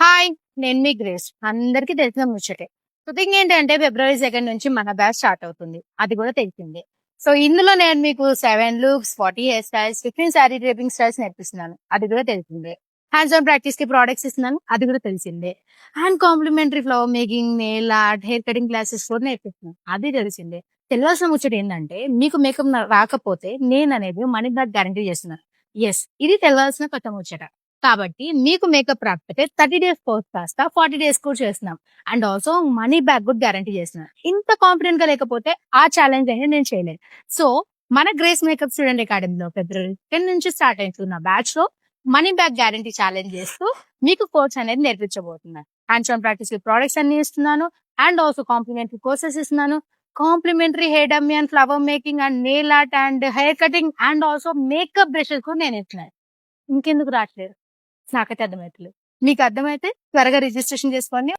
Hi! నేను మీ grace. అందరికీ తెలిసిన ముచ్చటే. సో, థింగ్ ఏంటంటే ఫిబ్రవరి 2 నుంచి మన బ్యాచ్ స్టార్ట్ అవుతుంది. అది కూడా తెలిసిందే. సో, ఇందులో నేను మీకు 7 looks, 40 hair styles, 15 sari draping styles నేర్పిస్తున్నాను. అది కూడా తెలిసిందే. హ్యాండ్స్ ఆన్ ప్రాక్టీస్‌కి ప్రొడక్ట్స్ ఇస్తున్నాను. అది కూడా తెలిసిందే. And complimentary flower making, nail art, hair cutting classes కూడా నేర్పిస్తున్నాను. అది తెలిసిందే. తెలవాల్సిన ముచ్చట ఏందంటే మీకు మేకప్ రాకపోతే నేననేది మనీ బ్యాక్ గ్యారంటీ చేస్తున్నాను. యెస్. ఇది తెలవాల్సిన కొత్త ముచ్చట. కాబట్టి మీకు మేకప్ రాకపోతే 30 డేస్ కోర్స్ కాస్త 40 డేస్ కూడా చేస్తున్నాం. అండ్ ఆల్సో మనీ బ్యాక్ కూడా గ్యారంటీ చేస్తున్నాను. ఇంత కాన్ఫిడెంట్‌గా లేకపోతే ఆ ఛాలెంజ్ అనేది నేను చేయలేను. సో, మన గ్రేస్ మేకప్ స్టూడెంట్ అకాడమీలో ఫిబ్రవరి 10 నుంచి స్టార్ట్ అవుతున్న బ్యాచ్‌లో మనీ బ్యాక్ గ్యారంటీ ఛాలెంజ్ చేస్తూ మీకు కోర్స్ అనేది నేర్పించబోతున్నాను. హ్యాండ్స్ ఆన్ ప్రాక్టీస్‌కి ప్రొడక్ట్స్ అన్ని ఇస్తున్నాను. అండ్ ఆల్సో కాంప్లిమెంటరీ కోర్సెస్ ఇస్తున్నాను. Complimentary hair dummy and flower making and nail art and hair cutting and also makeup brushes కూడా నేను ఇస్తున్నాను. ఇంకెందుకు రావట్లేదు? నాకైతే అర్థమైతలేదు. మీకు అర్థమైతే త్వరగా రిజిస్ట్రేషన్ చేసుకోండి.